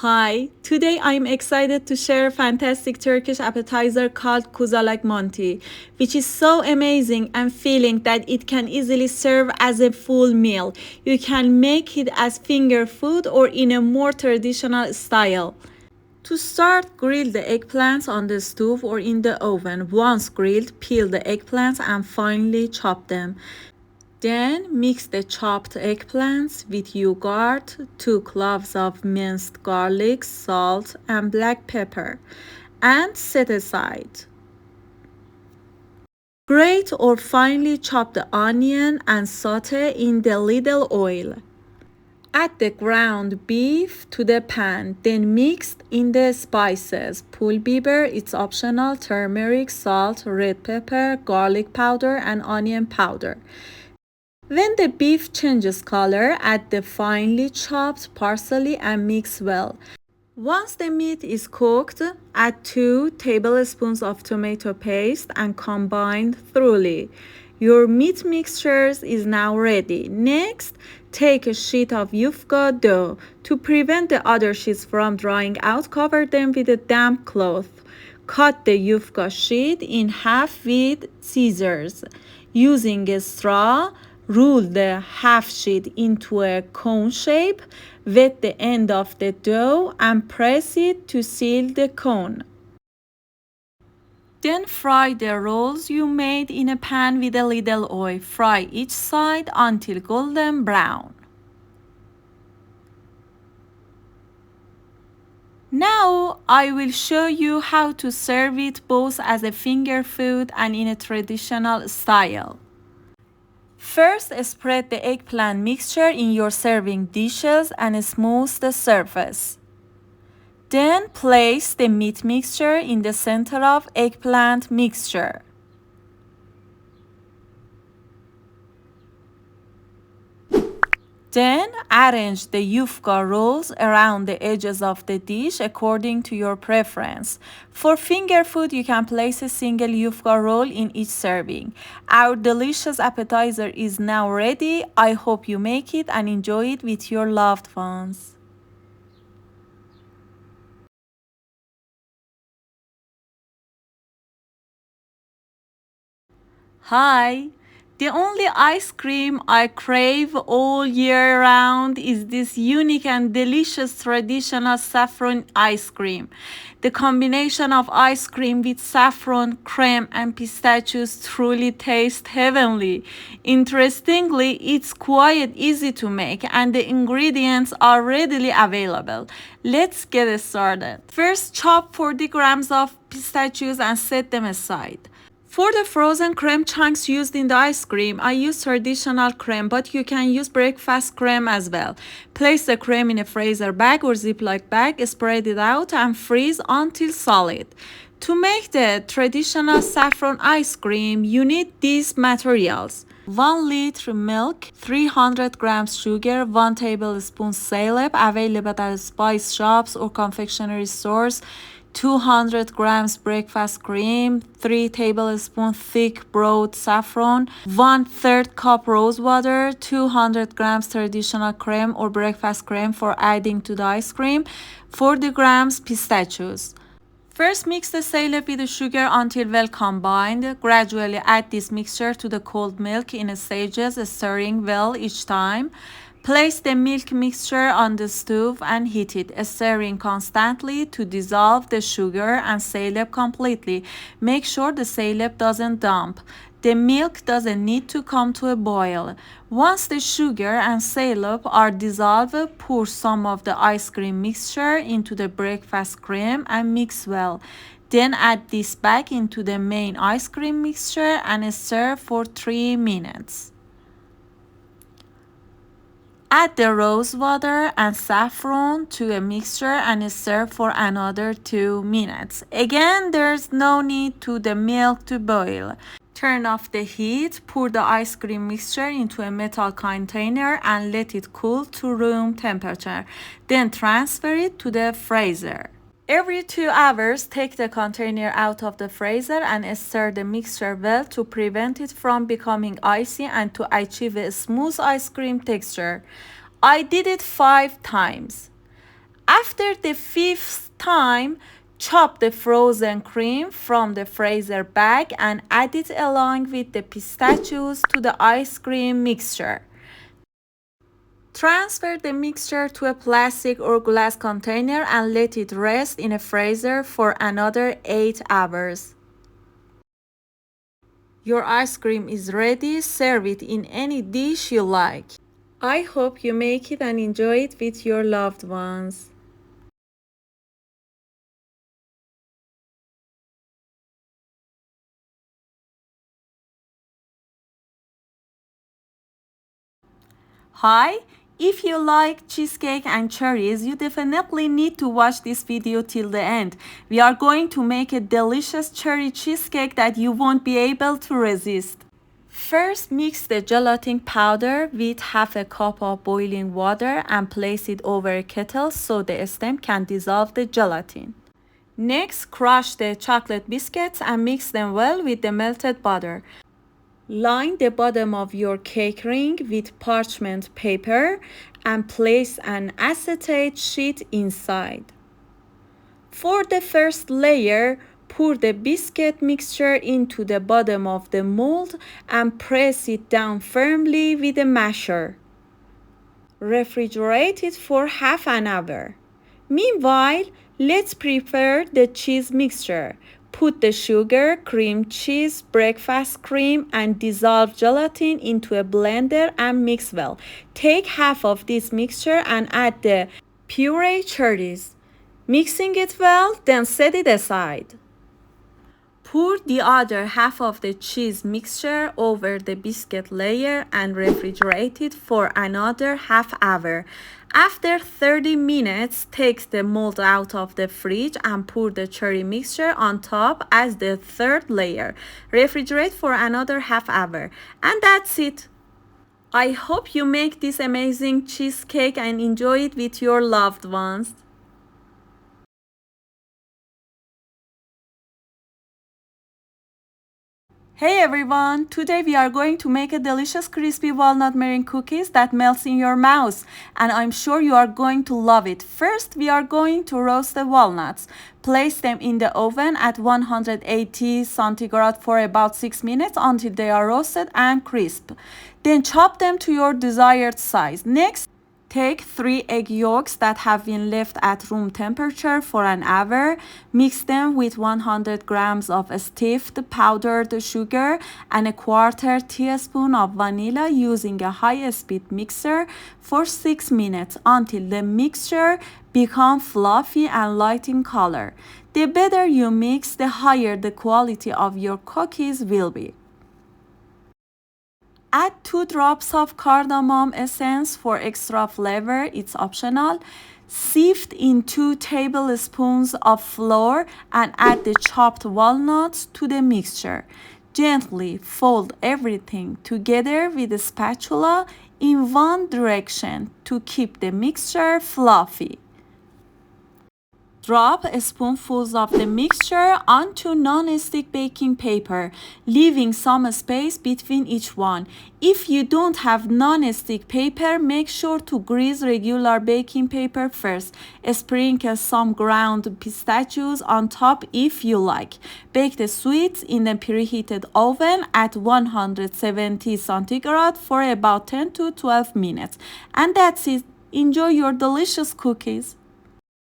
Hi, today I'm excited to share a fantastic Turkish appetizer called Kozalak Manti, which is so amazing and filling that it can easily serve as a full meal. You can make it as finger food or in a more traditional style. To start, grill the eggplants on the stove or in the oven. Once grilled, peel the eggplants and finely chop them. Then mix the chopped eggplants with yogurt, 2 cloves of minced garlic, salt, and black pepper, and set aside. Grate or finely chop the onion and saute in the little oil. Add the ground beef to the pan, then mix in the spices. Pul biber, it's optional, turmeric, salt, red pepper, garlic powder, and onion powder. When the beef changes color, add the finely chopped parsley and mix well. Once the meat is cooked, add 2 tablespoons of tomato paste and combine thoroughly. Your meat mixtures is now ready. Next, take a sheet of yufka dough. To prevent the other sheets from drying out, cover them with a damp cloth. Cut the yufka sheet in half with scissors. Using a straw, roll the half sheet into a cone shape, wet the end of the dough and press it to seal the cone. Then fry the rolls you made in a pan with a little oil. Fry each side until golden brown. Now I will show you how to serve it both as a finger food and in a traditional style. First, spread the eggplant mixture in your serving dishes and smooth the surface. Then place the meat mixture in the center of eggplant mixture. Then arrange the yufka rolls around the edges of the dish according to your preference. For finger food, you can place a single yufka roll in each serving. Our delicious appetizer is now ready. I hope you make it and enjoy it with your loved ones. Hi! The only ice cream I crave all year round is this unique and delicious traditional saffron ice cream. The combination of ice cream with saffron, cream, and pistachios truly tastes heavenly. Interestingly, it's quite easy to make and the ingredients are readily available. Let's get started. First, chop 40 grams of pistachios and set them aside. For the frozen cream chunks used in the ice cream, I use traditional cream, but you can use breakfast cream as well. Place the cream in a freezer bag or Ziploc bag, spread it out and freeze until solid. To make the traditional saffron ice cream, you need these materials. 1 liter milk, 300 grams sugar, 1 tablespoon syrup available at spice shops or confectionery stores, 200 grams breakfast cream, 3 tablespoons thick broad saffron, 1/3 cup rose water, 200 grams traditional cream or breakfast cream for adding to the ice cream, 40 grams pistachios. First, mix the syrup with the sugar until well combined. Gradually add this mixture to the cold milk in stages, stirring well each time. Place the milk mixture on the stove and heat it, stirring constantly to dissolve the sugar and syrup completely. Make sure the syrup doesn't dump. The milk doesn't need to come to a boil. Once the sugar and syrup are dissolved, pour some of the ice cream mixture into the breakfast cream and mix well. Then add this back into the main ice cream mixture and stir for 3 minutes. Add the rose water and saffron to a mixture and stir for another 2 minutes. Again, there's no need to the milk to boil. Turn off the heat, pour the ice cream mixture into a metal container and let it cool to room temperature. Then transfer it to the freezer. Every 2 hours, take the container out of the freezer and stir the mixture well to prevent it from becoming icy and to achieve a smooth ice cream texture. I did it 5 times. After the 5th time, chop the frozen cream from the freezer bag and add it along with the pistachios to the ice cream mixture. Transfer the mixture to a plastic or glass container and let it rest in a freezer for another 8 hours. Your ice cream is ready. Serve it in any dish you like. I hope you make it and enjoy it with your loved ones. Hi! If you like cheesecake and cherries, you definitely need to watch this video till the end. We are going to make a delicious cherry cheesecake that you won't be able to resist. First, mix the gelatin powder with half a cup of boiling water and place it over a kettle so the stem can dissolve the gelatin. Next, crush the chocolate biscuits and mix them well with the melted butter. Line the bottom of your cake ring with parchment paper and place an acetate sheet inside. For the first layer, pour the biscuit mixture into the bottom of the mold and press it down firmly with a masher. Refrigerate it for half an hour. Meanwhile, let's prepare the cheese mixture. Put the sugar, cream cheese, breakfast cream, and dissolved gelatin into a blender and mix well. Take half of this mixture and add the puree cherries. Mixing it well, then set it aside. Pour the other half of the cheese mixture over the biscuit layer and refrigerate it for another half hour. After 30 minutes, take the mold out of the fridge and pour the cherry mixture on top as the third layer. Refrigerate for another half hour. And that's it. I hope you make this amazing cheesecake and enjoy it with your loved ones. Hey everyone! Today we are going to make a delicious crispy walnut meringue cookies that melts in your mouth, and I'm sure you are going to love it. First, we are going to roast the walnuts. Place them in the oven at 180 centigrade for about 6 minutes until they are roasted and crisp. Then chop them to your desired size. Next, take 3 egg yolks that have been left at room temperature for an hour. Mix them with 100 grams of stiffed powdered sugar and a quarter teaspoon of vanilla using a high-speed mixer for 6 minutes until the mixture becomes fluffy and light in color. The better you mix, the higher the quality of your cookies will be. Add 2 drops of cardamom essence for extra flavor, it's optional. Sift in 2 tablespoons of flour and add the chopped walnuts to the mixture. Gently fold everything together with a spatula in one direction to keep the mixture fluffy. Drop spoonfuls of the mixture onto non-stick baking paper, leaving some space between each one. If you don't have non-stick paper, make sure to grease regular baking paper first. Sprinkle some ground pistachios on top if you like. Bake the sweets in a preheated oven at 170 centigrade for about 10 to 12 minutes. And that's it. Enjoy your delicious cookies.